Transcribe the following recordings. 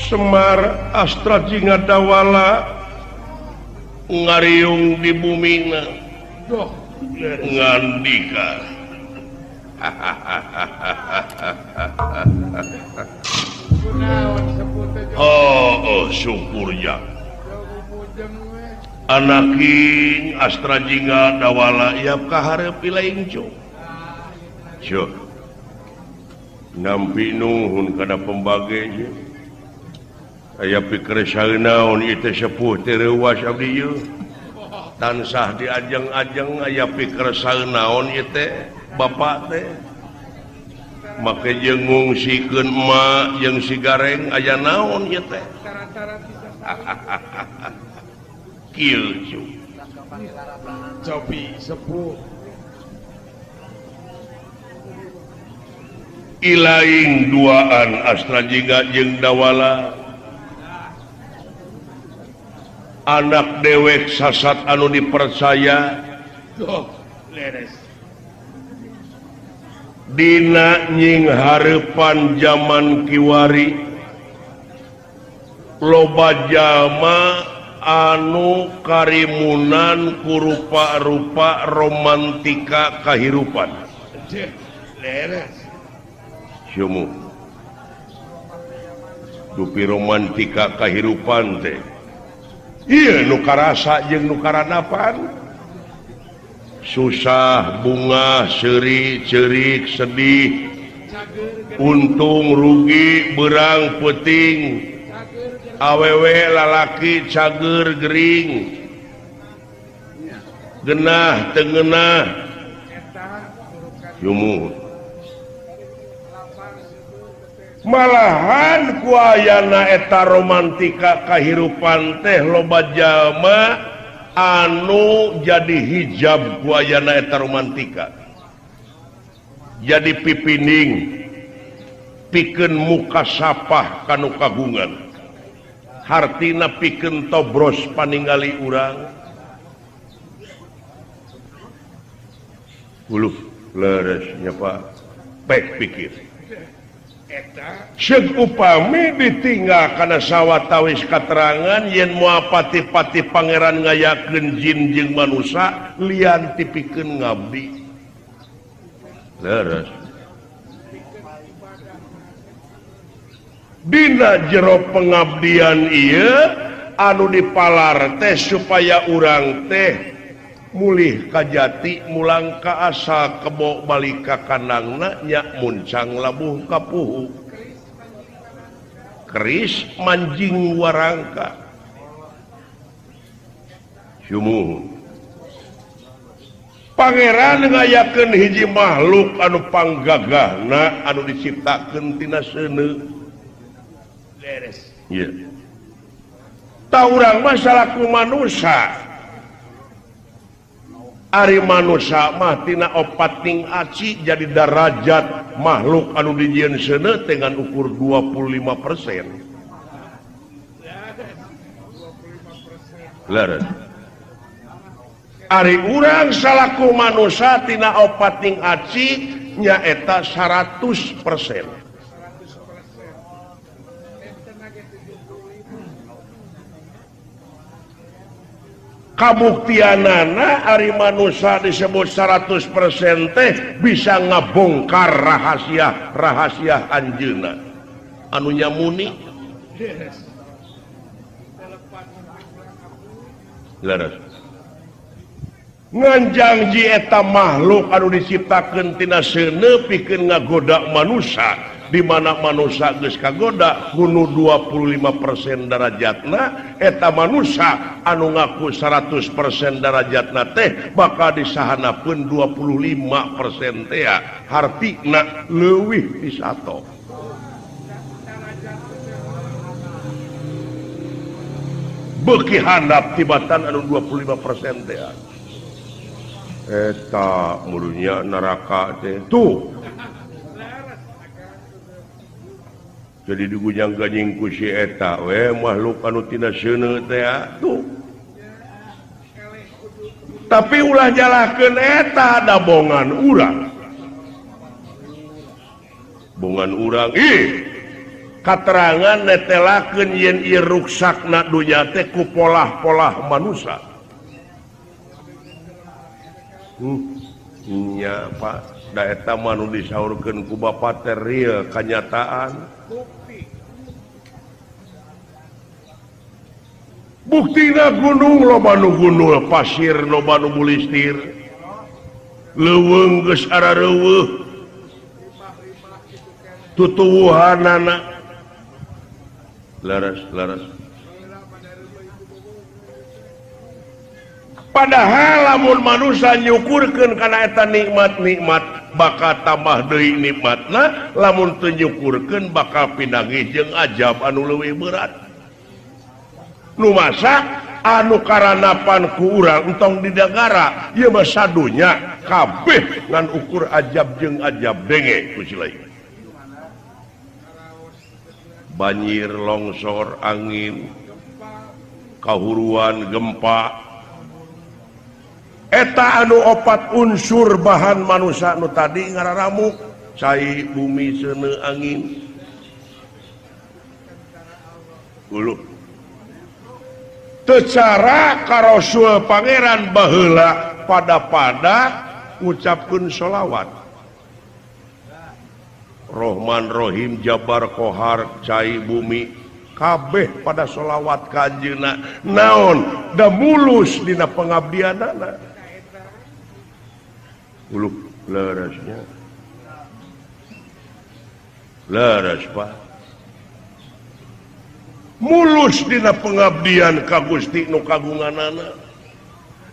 Semar Astra Jingadawala ngariung di bumina ngandika syukurnya anaking Astra Jingadawala ya kaharep lain nampi nuhun kana pembage aya pikir naon itu sepuh terewas abdi ieu tansah diajeng-ajeng aya pikir naon ieu teh bapak teh make jeung ngungsikeun emak jeung si gareng aya naon ieu teh kieu cobi sepuh ilaing duaan Astra Jingga jeung Dawala anak dewek sasat anu dipercaya dina nying hareupan zaman kiwari loba jalma anu karimunan ku rupa-rupa romantika kahirupan syumu dupi romantika kahirupan teh iya nu karasa jeung nu karanapan susah bunga seuri ceurik sedih untung rugi berang peuting awewe lalaki cager gering genah teu ngeunah yumuh malahan ku ayana eta romantika kahirupan teh loba jalma anu jadi hijab ku ayana eta romantika jadi pipining pikeun muka sapah kanu kagungan hartina pikeun tobros paningali urang uluh leres nya Pak pek pikir Syed upami ditinggal karena sawatawis katerangan yen moal pati-pati pangeran ngayakeun jin jeung manusia lian tipikeun ngabdi leres dina jero pengabdian ieu anu dipalar teh supaya urang teh mulih kajati mulang ka asal kebo balik ka kandangna nya muncang labuh kapuhu keris manjing warangka syumuh pangeran ngayakeun hiji makhluk anu panggagahna anu diciptakeun tina seuneu beres ieu ta urang mah salaku manusia ari manusia mah tina opating aci jadi darajat makhluk anu dijieun seuneu dengan ukur 25%. Leres. Ari urang salaku manusia tina opating aci nyaeta 100%. Kabuktianana ari manusia disebut 100% teh bisa ngabongkar rahasia anjeunna anu nyamuni leres nganjangji eta makhluk anu diciptakeun tina seuneu pikeun ngagoda manusia di mana manusia geus kagoda hunu 25% darajatna eta manusia anu ngaku 100% darajatna teh bakal disahanapeun 25% teh hartina leuwih ti 1 beuki handap tibatan anu 25% teh eta murunya neraka teh tuh jadi digujang ganying ku si eta we makhluk anu tina seuneu teh tuh tapi ulah jalahkeun eta da bongan urang ih katerangan netelakeun yen ieu ruksakna dunya teh ku polah-polah manusia. Nya Pak, da eta mah nu disaurkeun ku Bapa teh real kanyataan. Buktina gunung loba nu gunul, pasir loba nu bulistir. Leuweung geus arareuweuh. Tutuwuhanana laras. Padahal lamun manusia nyukurkeun kana eta nikmat-nikmat bakal tambah deui nikmatna, lamun teu nyukurkeun bakal pinangih jeung ajab anu leuwih berat. Nu masak anu karanapan ku urang entong di negara ieu mah sadunya kabeh ngan ukur ajab jeung ajab denge ku silaing. Banjir, longsor, angin, kahuruan, gempa. Eta anu opat unsur bahan manusia nu tadi ngararamuk, cai, bumi, seuneu, angin. Uluh. Teu cara ka Rasul Pangeran baheula pada ngucapkeun sholawat. Rohman, Rohim, Jabar, Kohar, cai, bumi, kabeh pada sholawat ka anjeunna. Naon da mulus dina pengabdianana. Uluh larasnya. Laras Pak. Mulus dina pengabdian ka Gusti nu kagunganana.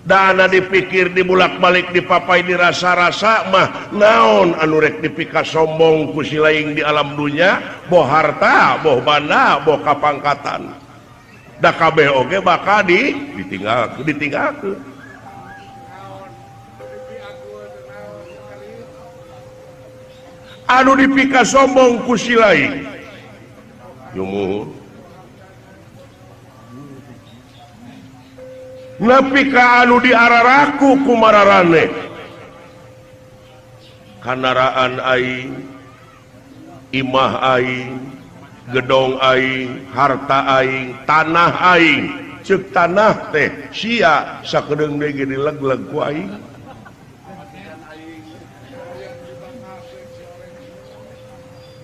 Dana dipikir dibulak-balik dipapai dirasa-rasa mah naon anu rek dipika sombong ku silaing di alam dunya, boh harta, boh banda, boh kapangkatan. Da kabeh oge bakal ditinggalkeun. Anu dipika sombong ku silaing. Nyumuhun. Nepi ka anu diararaku kumararane kandaraan aing, imah aing, gedong aing, harta aing, tanah aing. Ceuk tanah teh sia sakedeung deui ge dileg-leg ku aing.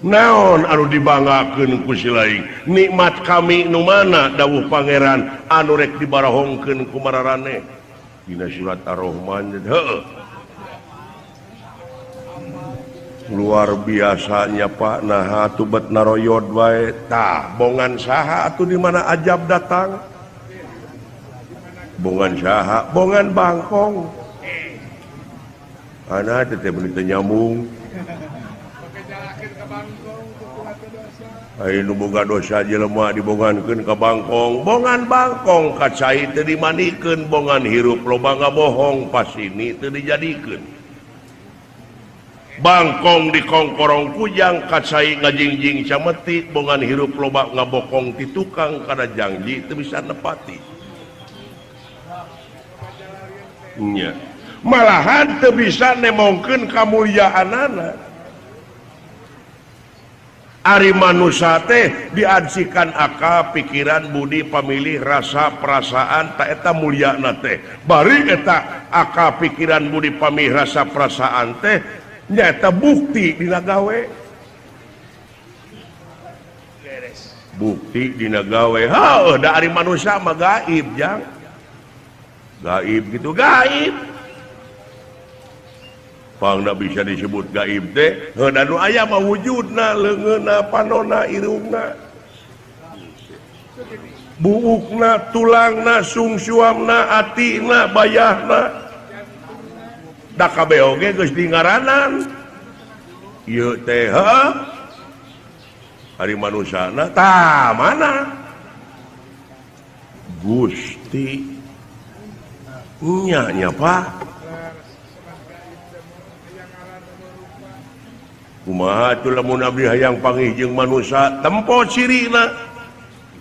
Naon anu dibanggakeun ku silaing? Nikmat kami nu mana dawuh Pangeran anu rek dibarahongkeun ku mararane dina surat Ar-Rahman. Heuh. Luar biasanya Pak, nah atuh bet naroyod wae. Tah, bongan saha atuh di mana ajab datang? Bongan saha? Bongan bangkong. Ana teh teh beuneu nyambung. Ayo boga dosa jelema dibongankeun ka bangkong, bongan bangkong ka cai teu dimanikeun, bongan hirup loba ngabohong pasini teu dijadikeun. Bangkong di kongkorong kujang ka cai ngajingjing cameti, bongan hirup loba ngabokong ti tukang kada janji teu bisa nepati. Nya. Malahan teu bisa nemongkeun kamulyaanana. Ari manusia teh diajikan akal, pikiran, budi, pamilih, rasa, perasaan, tak eta mulyana teh. Bari eta akal, pikiran, budi, pamilih, rasa, perasaan teh nyata bukti dina gawe. Bukti dina gawe. Heuh, da ari manusia mah gaib, jang. Gaib gitu, gaib. Pangna bisa disebut gaib teh heuh anu aya mah wujudna, leungeunna, panonna, irungna, buukna, tulangna, sungsuamna, atina, bayahna. Da kabeh oge geus dingaranan. Ieu teh heuh ari manusana tah mana? Gusti. Nya Pak. Kumaha atuh lamun abdi hayang panggih jeung manusia tempo cirina.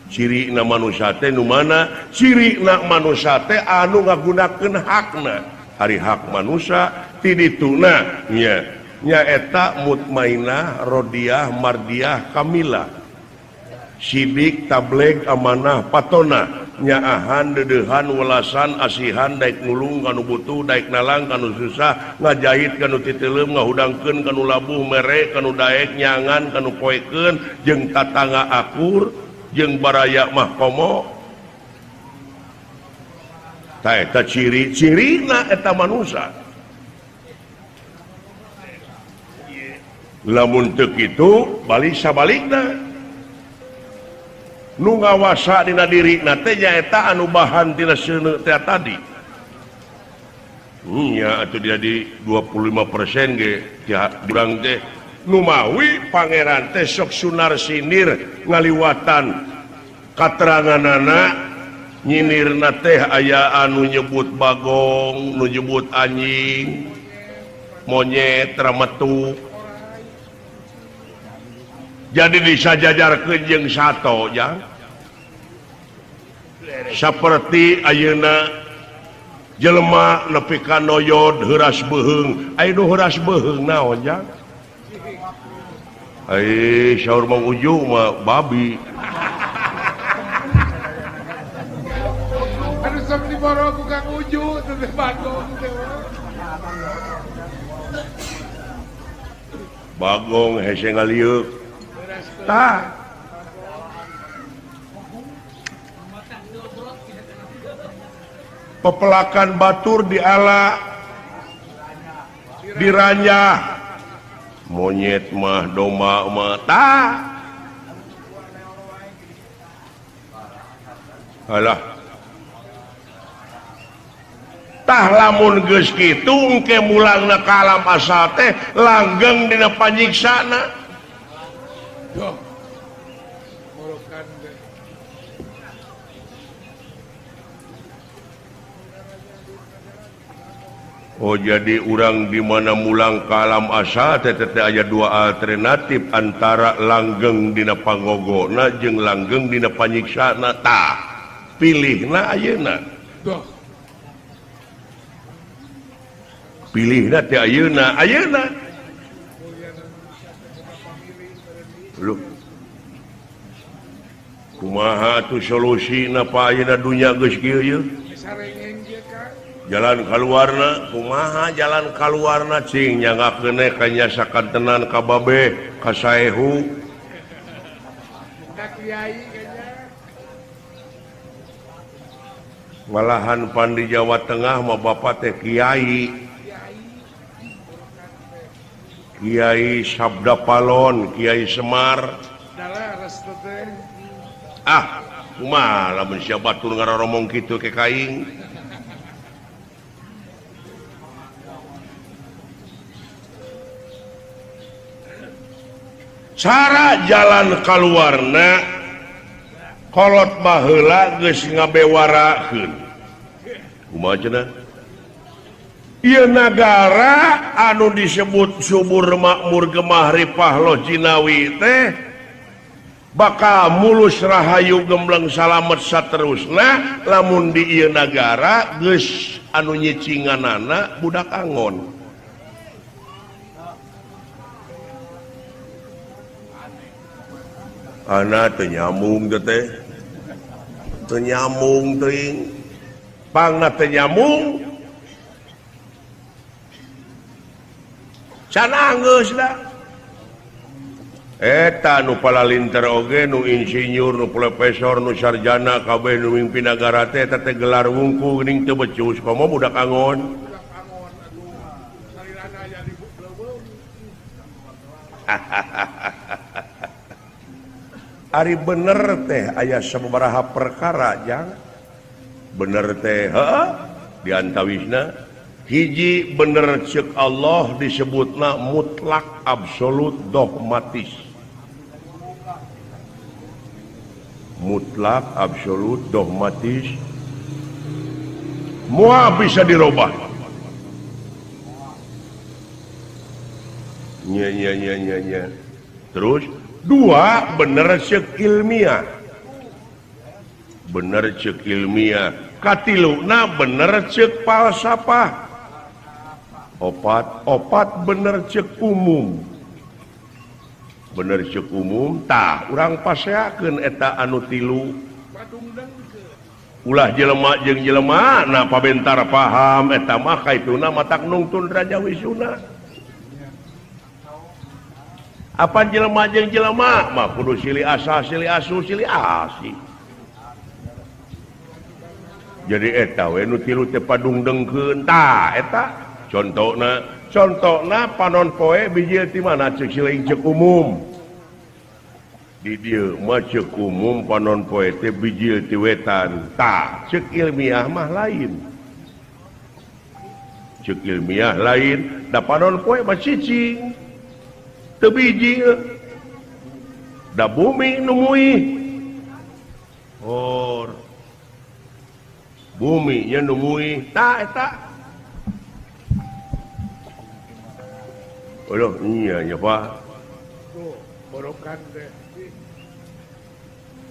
Cirina manusia teh nu mana? Cirina manusia teh anu ngagunakeun hakna. Ari hak manusia ti dituna nya eta mutmainah, rodiyah, mardiyah, kamilah. sidik tableg amanah patona nyaahan dedehan welasan asihan daik nulung kanu butuh daik nalang kanu susah ngajahit kanu titelem ngahudangkeun kanu labuh mere kanu daek nyangan kanu poekeun jeung tatangga akur jeung baraya mah komo ta eta ciri-cirina eta manusia lamun teu kitu balik sabalikna nu ngawasa dina diri nate nyaeta anu bahan tina seuneu teh tadi nya atuh jadi 25% ge urang teh nu mawi pangeran teh sok sunar sinir ngaliwatan kateranganana nyinirna teh aya anu nyebut bagong nu nyebut anjing monyet rametu jadi disajajarkeun jeung sato jang seperti ayeuna jelema nepi ka noyod heuras beuheung aya nu heuras beuheung naon jang ai saur Mang Uju mah babi anu sok diboro ku Kang Uju teh bagong teh bagong hese ngaliuk tah pepelakan batur diala diranyah monyet mah domba mah tah alah tah lamun geus kitu engke mulangna ka alam asal teh langgeng dina panyiksana oh jadi urang di mana mulang ka alam asa teh aya dua alternatif antara langgeng dina pangogona jeung langgeng dina panyiksana tah pilihna ayeuna pilihna teh ayeuna lu kumaha tuh solusina pa ayeuna dunya geus kieu ye jalan kaluarna kumaha jalan kaluarna cing nyangakeun kanya sakantenan ka babe ka saehu ka kiai kanya malahan pan di Jawa Tengah mah bapak teh kiai Kiai Sabda Palon Kiai Semar kumaha lamun sia batur ngaroromong kitu ke kaing cara jalan kaluarna kolot baheula geus ngabewarakeun kumaha cenah ieu nagara anu disebut subur makmur gemah ripah loh Jinawi teh bakal mulus rahayu gembleng salamet saterusna lamun di ieu nagara geus anu nyicinganana budak angon ana teu nyambung teh teu nyambung teuing pangna teu nyambung can anggeus da eta nu palalinter oge nu insinyur nu profesor nu sarjana kabeh nu mimpi nagara teh eta teh gelar wungkul geuning teu becus komo budak angon ari bener teh aya sababaraha perkara jang bener teh heuh diantawisna hiji bener ceuk Allah disebutna mutlak absolut dogmatis mutlak absolut dogmatis moal bisa dirubah nya terus dua bener ceuk ilmiah bener ceuk ilmiah katiluna bener ceuk falsafah opat bener ceuk umum bener cek umum tah urang paseakeun eta anu tilu ulah jelema jeung jelema na pabentar paham eta mah kaituna matak nungtun raja wisuna apa jelema jeung jelema mah kudu silih asa silih asu silih asi jadi eta we nu tilu teh padungdengkeun tah eta contona panon poe bijil ti mana cek siling cek umum di dieu mah cek umum panon poe teh bijil ti wetan tah cek ilmiah mah lain cek ilmiah lain da panon poe mah cicing teu bijil da bumi nu muih bumi nya nu muih tah eta aduh iya ya Pak borokan deh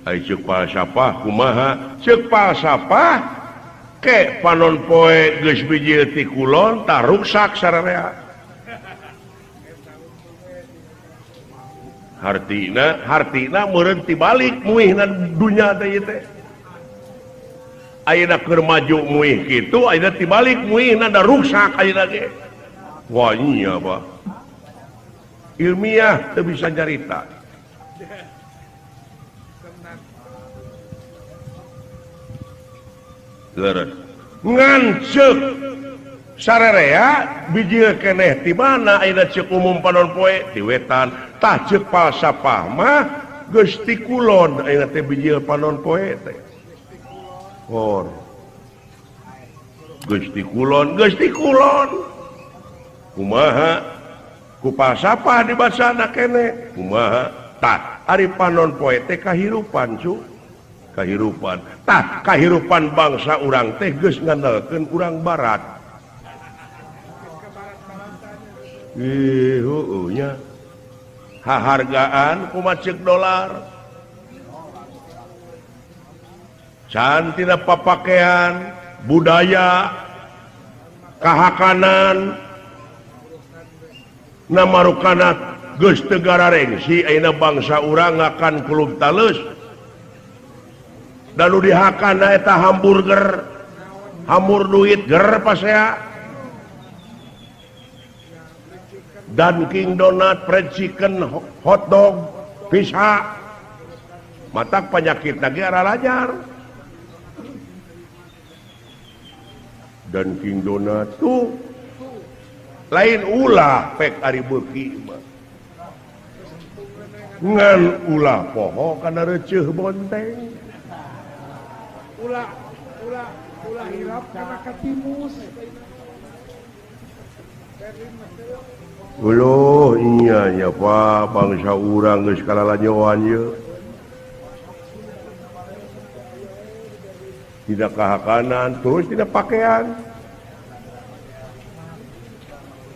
ai ceuk falsafah kumaha ceuk falsafah ke panon poe geus bijil ti kulon tah ruksak sararea hartina meureun tibalik muihna dunya teh teh ayeuna keur maju muih kitu ayeuna tibalik muihna da ruksak ayeuna ge wah iya Pak ilmiah teu bisa nyarita leres ngan ceuk sararea bijil keneh ti mana ayeuna ceuk umum panon poe ti wetan tah ceuk falsafah mah geus ti kulon ayeuna teh bijil panon poe teh geus ti kulon kumaha ku falsafah di basana keneh kumaha tah ari panon poe teh kahirupan cu kahirupan tah kahirupan bangsa urang teh geus ngandalkeun urang barat nya hahargaan kumaha ceuk dolar cantina papakean budaya kahakanan namarukana geus teu gararengsi ayeuna bangsa urang akan kulub taleus dan nu dihakana eta hamburger hamur duit ger pasea Dunkin Donut fried chicken hotdog pizza matak penyakit lagi arah lajar Dunkin Donut tuh lain ulah pek ari beuki mah ngan ulah poho kana reuceuh bonteng ulah hilap kana katimus uloh iya ya Pak bangsa urang geus kalalajoan ieu tidak kahakanan terus tidak pakaian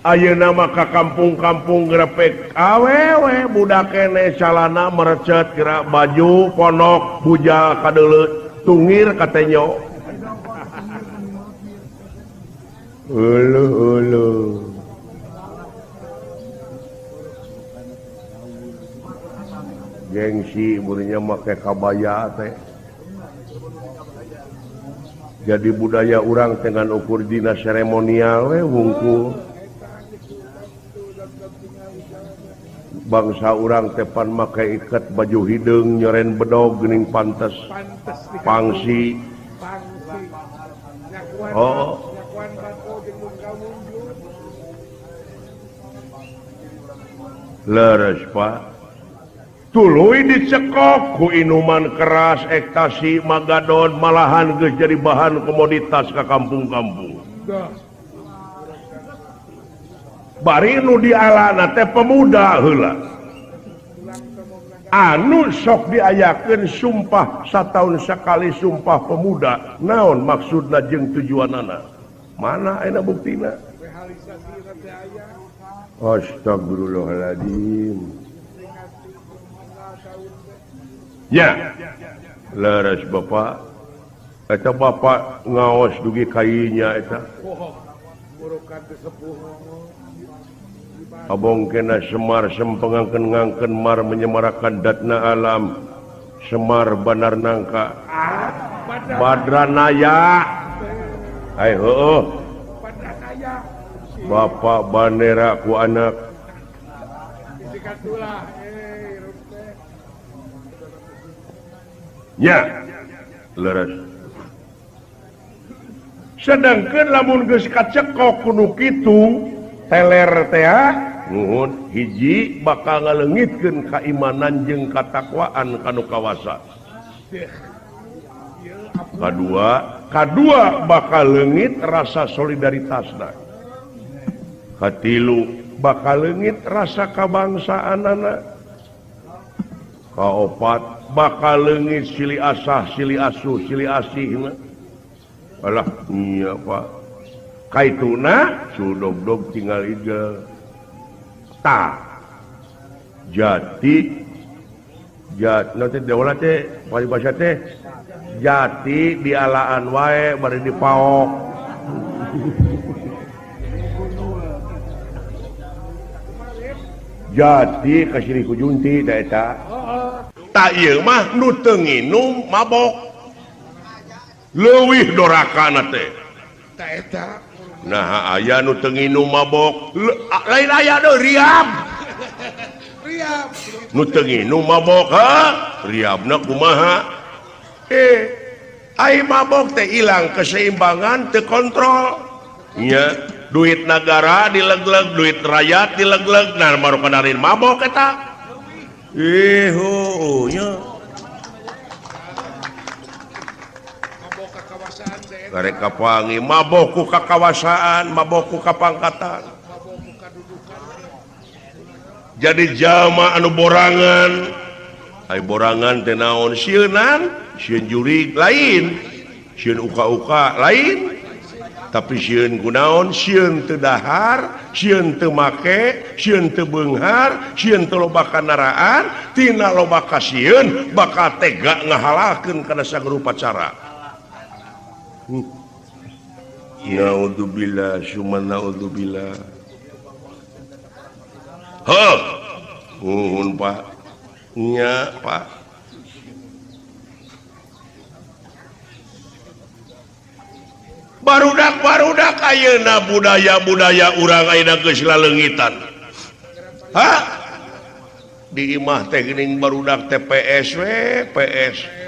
ayeuna mah ka kampung-kampung grepek awewe budak keneh calana merecet kira baju ponok bujal kadeuleut tungir katenyo uluh gengsi murinya make kabaya teh jadi budaya urang dengan ukur dina seremonial we wungkul bangsa urang tepan make iket baju hideung nyoren bedog geuning pantes pangsi leres Pak tuluy dicekok ku inuman keras ekstasi magadon malahan geus jadi bahan komoditas ka kampung-kampung bari nu dialana teh pemuda heula anu sok diayakeun sumpah sataun sakali sumpah pemuda naon maksudna jeung tujuanana mana ayeuna buktina astagfirullahaladzim ya leres Bapak eta Bapak ngaos dugi kainya eta abongkena Semar sempengangken-ngangken mar menyemarakan datna alam Semar Banar Nangka Badranaya ayo Bapak Banera ku anak nya leres sedangkan lamun geus kacekok kudu kitu teler teh nuhun hiji bakal ngaleungitkeun keimanan jeung katakwaan kanu kawasa kadua bakal leungit rasa solidaritasna katilu bakal leungit rasa kabangsaanana kaopat bakal leungit silih asah silih asuh silih asihna alah iya Pak kaituna sudog-dog tinggal ide ta jati nanti daulah teh wali bahasa teh jati dialaan wae bari dipaok jati kasih ku junti da eta tak ieu mah nu teu nginum mabok leuwih dorakana teh ta eta nah aya nu teu nginum mabok lain aya deui riab nu teu nginum mabok riabna kumaha ai mabok teh ilang keseimbangan teu kontrol nya duit negara dilegleg duit rakyat dilegleg nah baru kadarin mabok eta nya garek kapangi mabok ku kakawasaan mabok ku kapangkatan jadi jalma anu borangan ai borangan teh naon sieunan sieun jurig lain sieun uka-uka lain tapi sieun kunaon sieun teu dahar sieun teu make sieun teu beunghar sieun teu loba kanaraan tina loba kasieun bakal tega ngahalalkeun kana sagrupa cara naudzubillah summa naudzubillah nuhun Pak nya Pak barudak ayeuna budaya urang ayeuna geus laleungitan di imah teh geuning barudak TPS we PS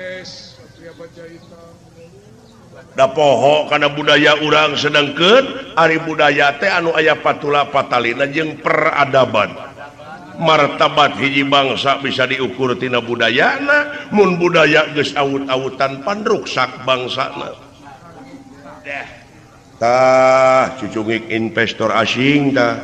da poho karena budaya urang sedangkeun ari budaya teh anu aya patula patalina jeung peradaban martabat hiji bangsa bisa diukur tina budayana mun budaya geus awut-awutan pan ruksak bangsana tah cucungik investor asing tah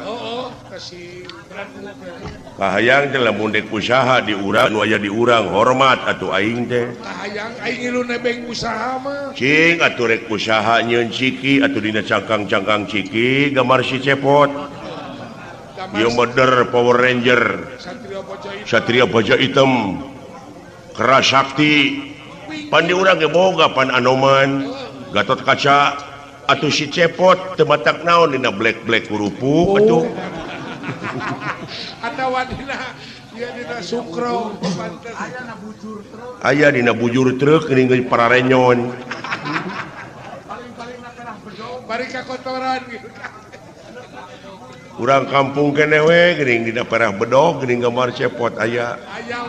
kahayang teh lamun dek usaha di urang anu aya di urang hormat atuh aing teh kahayang aing ngilu nebeng usaha mah cing atuh rek usaha nyieun ciki atuh dina cangkang-cangkang ciki gambar si cepot ieu modder Power Ranger Satria Baja Hitam keras sakti pan di urang ge boga pan Anoman Gatot Kaca atuh si cepot teu matak naon dina black kurupu atuh atawa dina sukro aya dina bujur truk geuning geus pararenyon bari kakotoran urang kampung keneh we geuning dina perah bedog geuning gambar cepot aya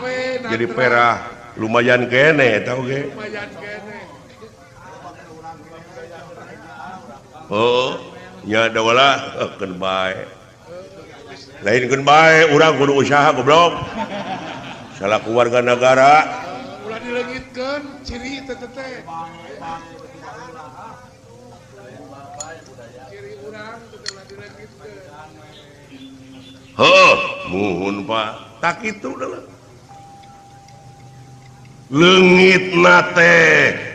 we jadi perah lumayan keneh tau ge lumayan keneh nya da walah keun bae lain keun bae urang kudu usaha goblok salaku warga negara ulah dileungitkeun ciri teh ciri urang teh ulah dileungitkeun muhun Pak tak kitu deuleu leungit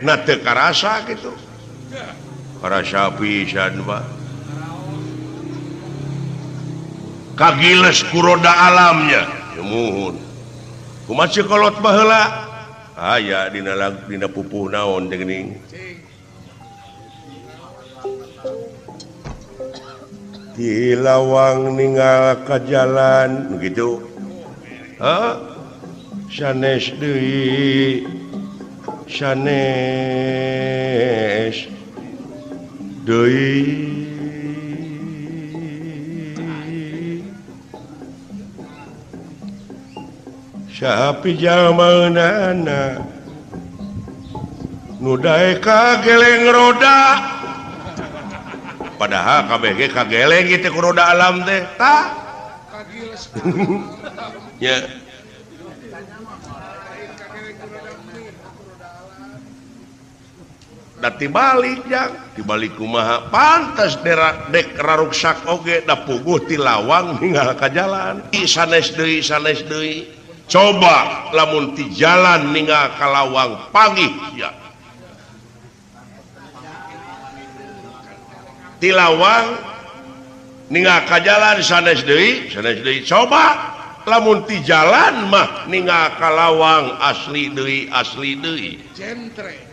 nate karasa kitu karasa pisan Pak kagiles kuroda alamnya ya muhun kumaha kolot baheula aya dina pupuh naon teh geuning lawang ninggal ka jalan begitu sanes deui sanes deui sapi jamanana nu dae kageleng roda padahal KBG kageleng gitu ku roda alam teh tah ya da tibalik jang tibalik kumaha pantes dek raruksak oge da puguh ti lawang ninggal ka jalan sanes deui coba lamun ti jalan ninggal ka lawang pagi ya ti lawang ninggal ka jalan sanes deui coba lamun ti jalan mah ninggal ka lawang asli deui jentre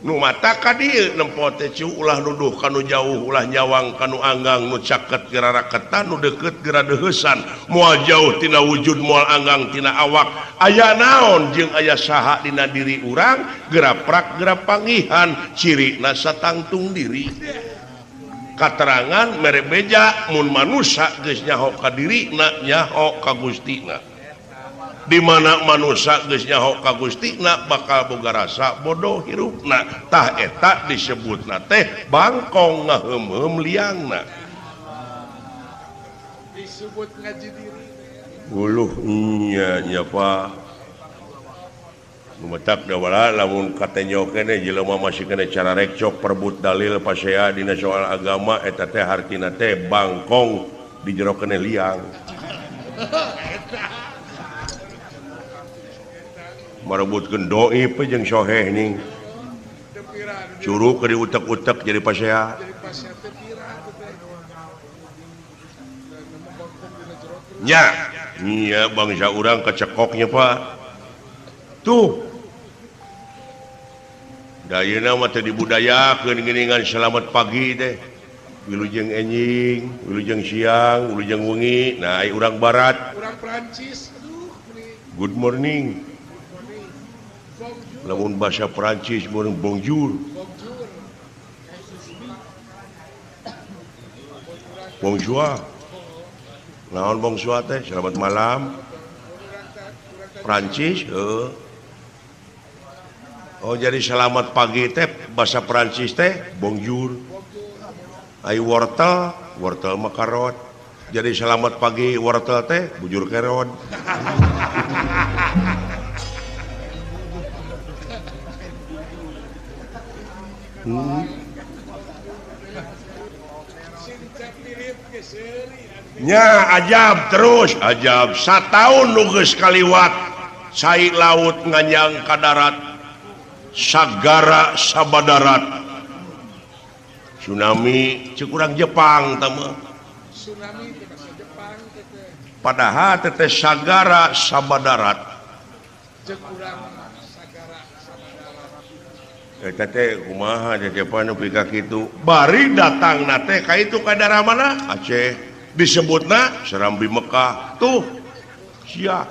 nu mata ka dieu nempo teh ulah nuduh kanu jauh ulah nyawang kanu anggang nu caket geura raketan nu deukeut geura deuheusan moal jauh tina wujud moal anggang tina awak aya naon jeung aya saha dina diri urang geura prak geura pangihan cirina satangtung diri katerangan mere beja mun manusia geus nyaho ka dirina nyaho ka Gustina di mana manusia geus nyaho ka Gustina bakal boga rasa bodoh hirupna tah eta disebutna teh bangkong ngaheum-heum liangna disebut ngaji diri uluh nya Pak numetak da wala lamun katenyo keneh jelema masih kena cara rekcok perebut dalil pasea dina soal agama eta teh hartina teh bangkong di jero keneh liang merebutkeun doi pe jeung soheh ning curug ke diutek-utek jadi pasea nya iya bangsa urang kecekoknya Pak tuh dayeuna mah teh dibudayakeun geuningan selamat pagi teh wilujeng enjing wilujeng siang wilujeng wengi nah ai urang barat urang Prancis good morning lamun bahasa Prancis meureun bonjour bonjour naon bonjour teh selamat malam Prancis oh jadi selamat pagi teh bahasa Prancis teh bonjour ai wortel mah karot jadi selamat pagi wortel teh bujur kerod nya ajab terus ajab sataun nu geus kaliwat cai laut nganyang ka darat sagara sabadarat tsunami ceuk urang Jepang tama tsunami teh bahasa Jepang teh padahal teh sagara sabadarat ceuk urang sagara sabadarat eta teh kumaha teh panu pika kitu bari datangna teh ka itu ka daerah mana Aceh disebutna Serambi Mekah tuh sia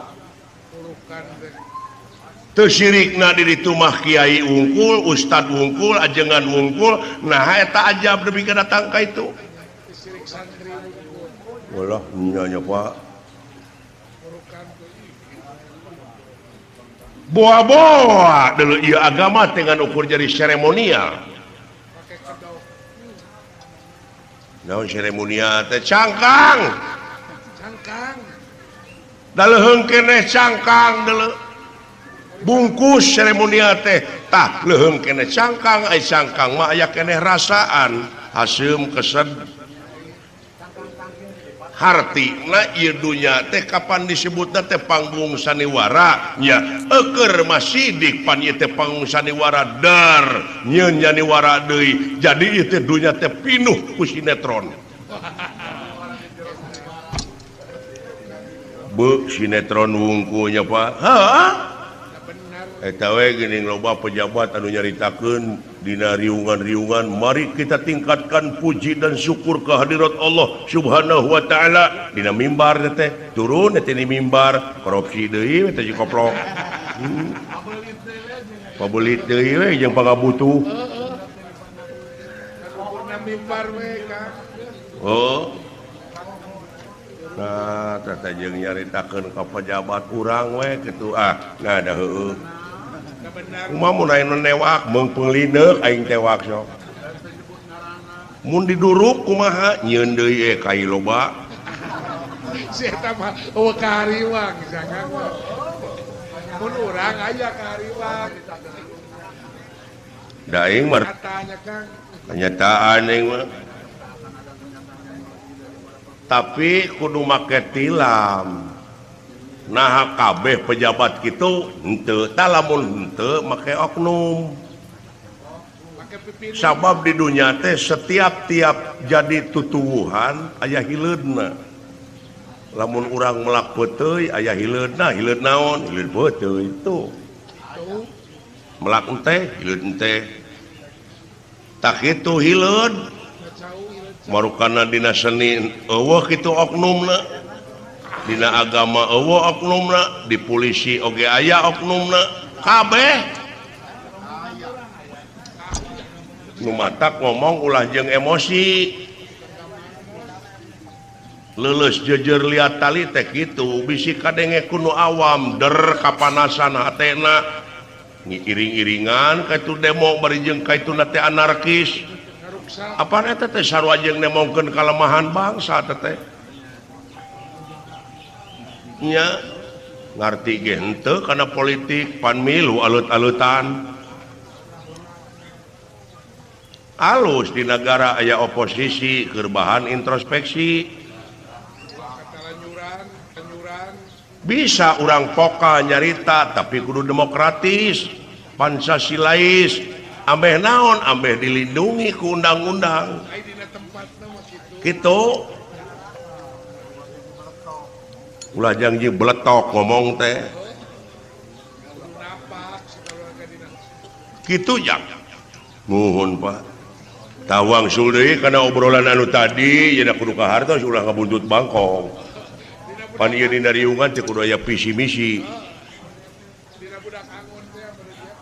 teu sirikna di ditu mah kiai wungkul ustad wungkul ajengan wungkul nah eta ajab deui datang ka itu sirik santri walah nya Pak boa-boa deuleu ieu agama dengan ukur jadi seremonial naon seremonial teh cangkang da leuheung keneh cangkang deuleu bungkus seremonial teh tah leuheung keneh cangkang ai cangkang mah aya keneh rasaan haseum kesed hartina ieu dunya teh kapan disebutna teh panggung saniwara nya eukeur masidik pan ieu teh panggung saniwara dar nyeun nyaniwara deui jadi ieu teh dunya teh pinuh ku sinetron beu sinetron wungkulnya Pak eta we geuning loba pejabat anu nyaritakeun dina riungan-riungan mari kita tingkatkan puji dan syukur kehadirat Allah Subhanahu wa taala dina mimbar teh turun teh di mimbar korupsi deui teh koplok pabelit deui we jeung pangabutuh mimbar we Kang oh nah teh jeung nyaritakeun ka pejabat urang we kitu nah da heueuh kumaha mun aya newak meung penglineuk aing tewak sok mun diduruk kumaha nyieun deui kai loba si eta mah kahariwang jangan mun urang aya kahariwang da aing mah katanya Kang kenyataan aing mah tapi kudu make tilam nah kabeh pejabat kitu henteu tah lamun henteu make oknum sabab di dunya teh setiap jadi tutuwuhan aya hileudna lamun urang melak peuteuy aya hileudna hileud naon hileud peuteuy itu melak ente hileud ente tak kitu hileud marukana dina seni eueuh kitu oknumna dina agama eueuh oknumna di polisi oge aya oknumna kabeh nu matak ngomong ulah jeung emosi leuleus jejer liat tali teh kitu bisi kadenge kuno awam der kapanasan hatena ngiring-iringan kaitu demo bari jeung kaitu teh anarkis apa eta teh sarua jeung nemongkeun kalemahan bangsa teh nya ngarti ge henteu kana politik pan milu alut-alutan alus di negara aya oposisi keur bahan introspeksi bisa urang poka nyarita tapi kudu demokratis pancasilais ambeh naon ambeh dilindungi ku undang-undang kitu ulah janji beletok ngomong teh kitu jang nuhun Pak tawang deui kana obrolan anu tadi nya kudu kahartos ulah ngabuntut bangkong pan ieu dina riungan teh kudu aya visi misi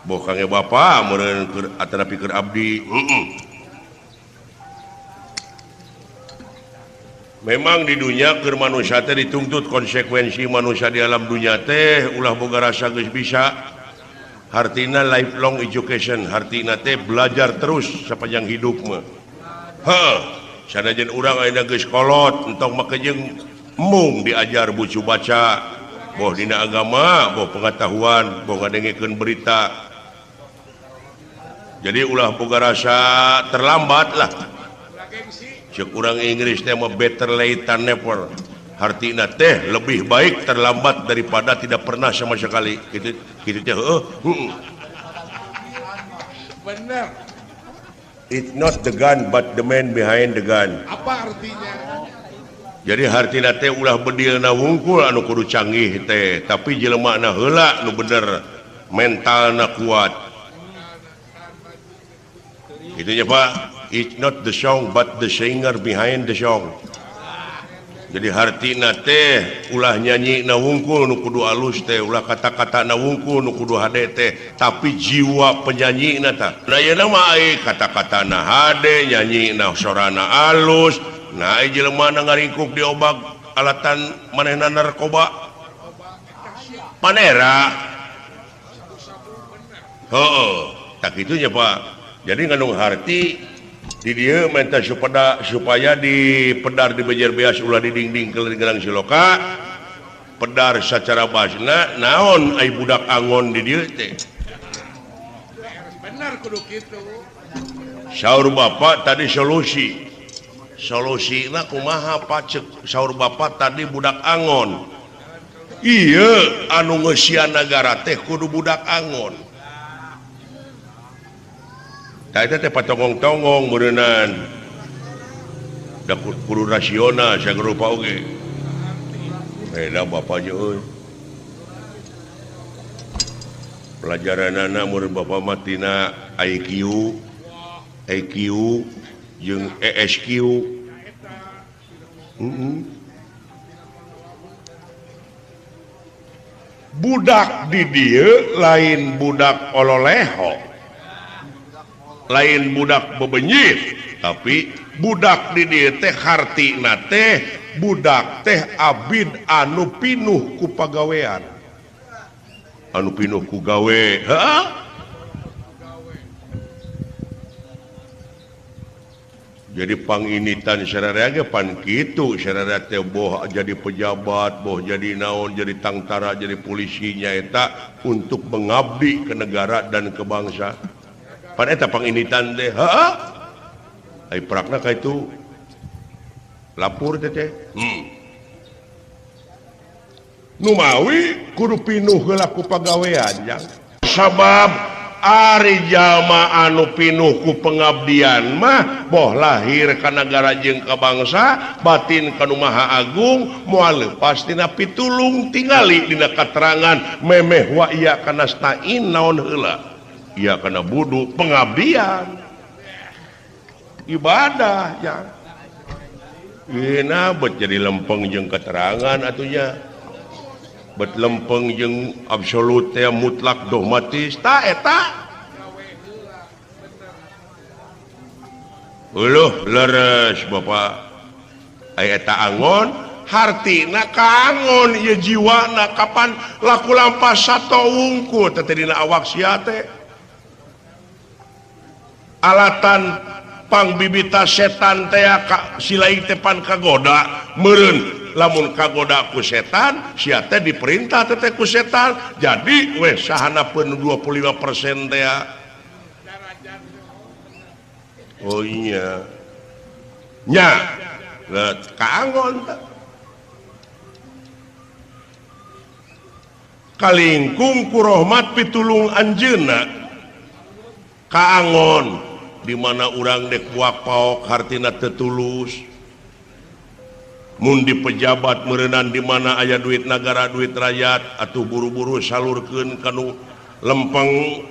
boh kange bapa meureun keur atanapi keur abdi memang di dunia keur manusia teh dituntut konsekuensi manusia di alam dunia teh ulah boga rasa geus bisa hartina lifelong education hartina teh belajar terus sepanjang hidup mah sanajan urang ayeuna geus kolot entong make jeung mung diajar bucu baca boh dina agama boh pengetahuan boh ngadengekeun berita jadi ulah boga rasa terlambat lah cek urang Inggris teh mah better late than never artina teh lebih baik terlambat daripada tidak pernah sama sekali gitu teh benar it's not the gun but the man behind the gun apa artinya jadi hartina teh ulah bedilna wungkul anu kudu canggih teh tapi jelema heula nu bener mentalna kuat gitu ya Pak. It's not the song but the singer behind the song. Jadi hartina teh ulah nyanyi na wungkul nu kudu alus teh ulah kata-kata na wungkul nu kudu hade teh tapi jiwa penyanyi na tah. Da yeuna mah ai kata-kata na hade nyanyi na sorana alus nah ai jelema na ngaringkuk di obag alatan manehna narkoba panera. Heeh, tak kitu nya Pak. Jadi ngandung harti di dia minta supaya di pedar di bejer beas ulah di dinding ke gerang siloka pedar secara basna naon ai budak angon di dia teh benar kudu kitu saur bapak tadi solusina kumaha pacek saur bapak tadi budak angon iya anu ngeusian negara teh kudu budak angon. Tadi teh patongong-tongong meureunnan. Da kudu rasional saya rupa oge. Beda bapaknya euy. Pelajaranana meureun bapa mah tina IQ EQ jeung ESQ. Budak di dieu lain budak ololeho, lain budak bebenyit, tapi budak di dieu teh hartina teh budak teh abid anu pinuh ku pagawean, anu pinuh ku gawe. Jadi panginitan sararea ge pan kitu, sararea teh boh jadi pejabat, boh jadi naon, jadi tangtara, jadi polisi nyaeta untuk mengabdi ke negara dan ke bangsa. Pan eta panginitan teh. Ai prakna ka itu lapur teh. Nu mawi kudu pinuh heula ku pagawean jang. Sabab ari jalma anu pinuh ku pengabdian mah boh lahir ka nagara jeung ka bangsa, batin ka Nu Maha Agung, moal lepas tina pitulung tingali dina katerangan memeh wa iya kana stain naon heula. Iya kana budu pengabdian. Ibadah ya. Ina bet jadi lempeng jeung keterangan atunya. Bet lempeng jeung absolut teh mutlak dogmatis ta eta. Uluh leres Bapak. Aya eta angon hartina kaangon ieu jiwana kapan laku lampas sato wungkul teh dina awak sia teh. Alatan pangbibita setan teh silaing teh pan kagoda meureun. Lamun kagoda ku setan, sia teh diperintah teh ku setan. Jadi weh sahanapeun 25% teh. Oh iya. Nya. Kaangon teh. Kalingkung ku rahmat pitulung anjeunna. Kaangon di mana urang dek buak paok hartina teu tulus. Mun di pejabat merenang di mana aya duit negara, duit rakyat, atuh buru-buru salurkeun kanu lempeng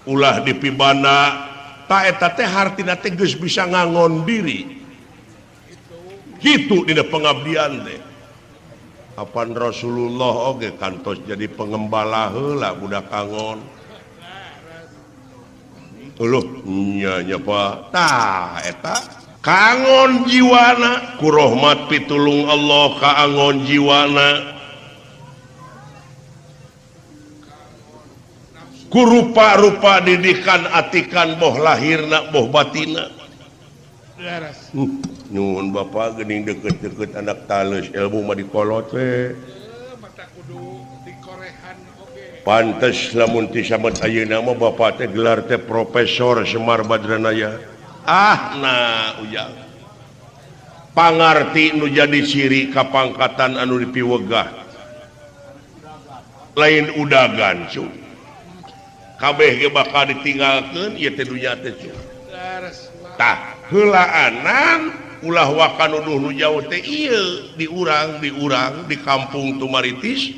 ulah di pibana, ta eta teh hartina teh geus bisa ngangon diri. Kitu dina pengabdian teh. Apan Rasulullah oge kantos jadi pengembala heula budak angon. Uluh nya nya Pak. Tah eta kaangon jiwana ku rahmat pitulung Allah, kaangon jiwana ku rupa-rupa didikan atikan boh lahirna boh batina. Nyuhun Bapak geuning deket-deket anak tales ilmu mah dikolot we. Pantes lamun ti samet ayeuna mah Bapak teh gelar teh Profesor Semar Badranaya. Nah ujang pangarti nu jadi ciri kapangkatan anu dipiwegah lain udagan cu kabeh ge bakal ditinggalkeun ieu teh dunya teh cu tah heulaanan ulah wakan nuduh nu jauh teh ieu di urang di kampung Tumaritis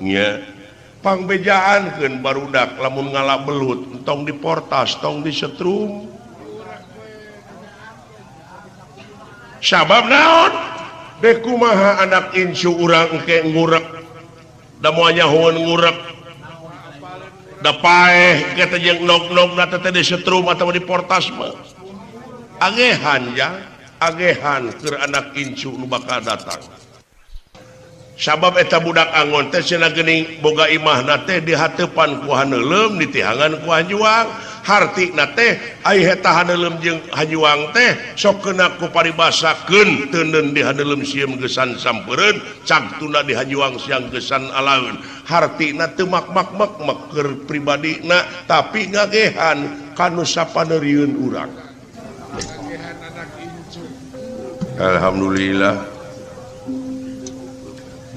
nya pangbejaankeun barudak lamun ngala belut tong diportas tong disetrum. Sabab naon? Dek kumaha anak insu urang engke ngurek. Da moal nyahoeun ngurek. Da paeh engke teh jeung nog-nogna teh disetrum atawa diportas mah. Agehan ya, agehan keur anak insu nu bakal datang. Sabab eta budak angon teh cenah geuning boga imahna teh dihateupan ku haneulem ditihangan ku hajuang. Hartina teh ai eta haneulem jeung hajuang teh sok keuna ku paribasakeun teuneun di haneulem sieum geusan sampeureun cagtuna di hajuang siang geusan alaeun. Hartina teu mak-mak keur pribadina tapi ngagehan kanu sapaneurieun urang. Alhamdulillah.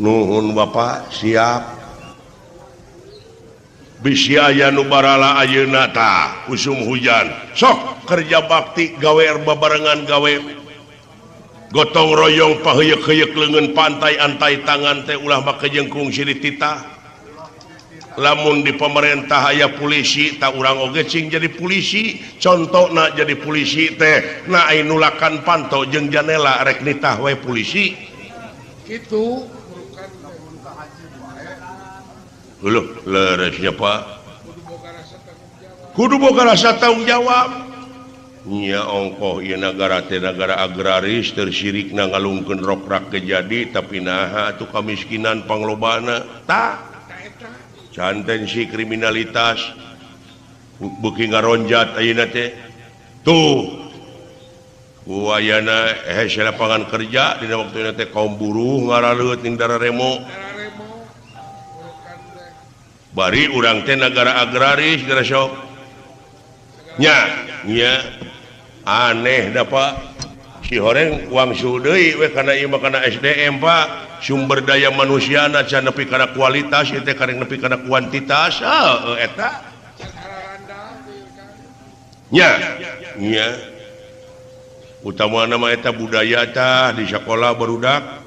Nuhun Bapak siap. Bisi aya nu barala ayeuna tah usum hujan. Sok kerja bakti gawe babarengan gawe. Gotong royong paheuyeuh-heuyeuh leungeun pantai antai tangan teh ulah make jengkung siri titah. lamun di pemerintah aya polisi tak urang oge cing jadi polisi contoh nak jadi polisi teh na nulakan pantau jeung janela rek nitah we polisi gitu leresnya Pak kudu boga rasa tanggung jawab kudu boga rasa tanggung jawab nya ongkoh ieu negara teh negara agraris tersirikna ngalungkeun rokrak kejadi tapi naha atuh kamiskinan panglobana tah canten si kriminalitas beuki ngaronjat ayeuna teh tuh kuayana hese lapangan kerja dina waktuna teh kaum buruh ngaraleut ning dararemo bari urang teh negara agraris gara sok nya aneh da Pak si horeng uang deui we kana ieu kana SDM Pak sumber daya manusiana can nepi kana kualitas ieu teh kareng nepi kana kuantitas eta nya utamana mah eta budaya tah di sakola barudak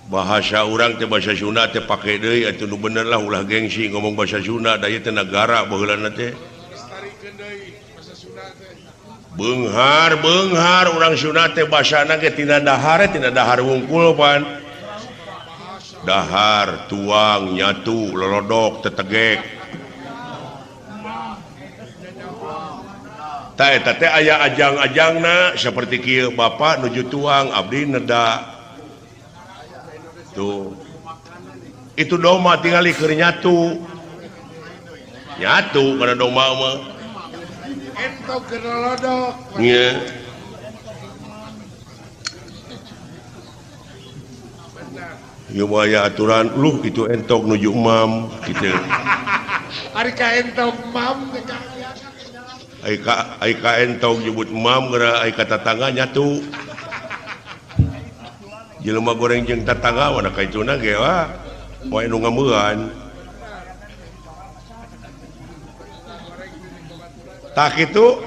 bahasa urang teh bahasa Sunda teh pake deui atuh nu bener lah ulah gengsi ngomong bahasa Sunda da ieu teh negara baheulana teh Beunghar urang Sunda teh basana ge tina dahar wungkul pan dahar tuang nyatu lolodok tetegek ta eta teh aya ajang-ajangna saperti kieu bapak nuju tuang abdi neda tuh itu domba tinggal keur nyatu kana domba mah entok gerolodok nya ieu mah aya aturan luh itu entok nuju mam kitu ari ka entok mam ai ka entok nyebut mam gara ai ka tatangga nyatu jelema goreng jeung tatangga wana kaituna ge wah poe nu ngameuan tak itu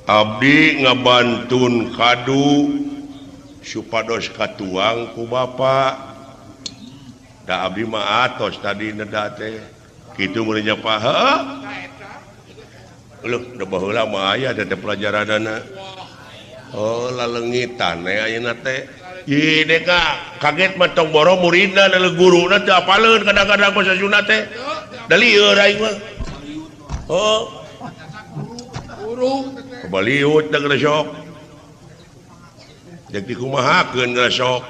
abdi ngabantun kadu supados katuang ku bapak da abdi mah atos tadi neda teh kitu mun nya Pak heuh leuh da baheula mah aya teh pelajaranana oh laleungitan ayeuna teh ieu deka kaget mah tong boro muridna da guruna teh apaleun kadang-kadang bahasa Sunda teh da lieur aing mah oh kebaliut da geus sok jadi kumahakeun geus sok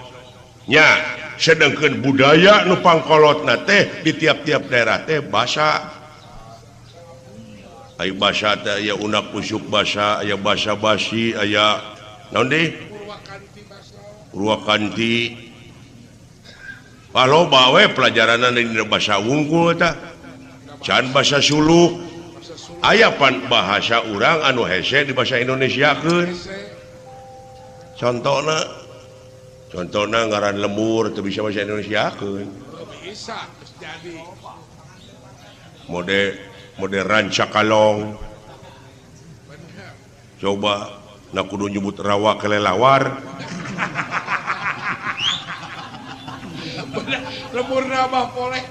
nya sedengkeun budaya nu pangkolotna teh di tiap-tiap daerah teh basa aya basa teh aya unak usuk basa aya basa basi aya naon deui Purwakanti paloba we pelajaranna dina basa wungkul tah can basa suluk aya pan bahasa urang anu hese di bahasa Indonesiakeun contona ngaran lemur teu bisa bahasa Indonesiakeun bisa jadi mode rancakalong coba na kudu nyebut rawa kelelawar lemur nambah poleh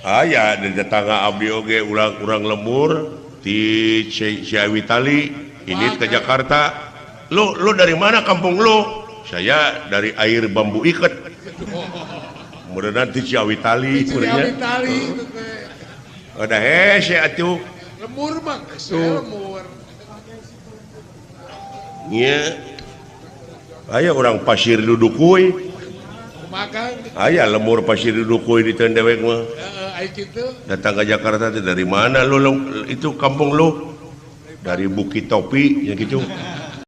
aya di tetangga abdi oge urang lemur di Ciawi Tali ini ke Jakarta lu dari mana kampung lu saya dari air bambu iket kemudian nanti Ciawi Tali ada hese atuh lemur mah lemur nya aya orang pasir dudukuy makan aya lemur pasir dudukuy di tendewek mah datang ke Jakarta dari mana lu itu kampung lu dari Bukit Topi yang gitu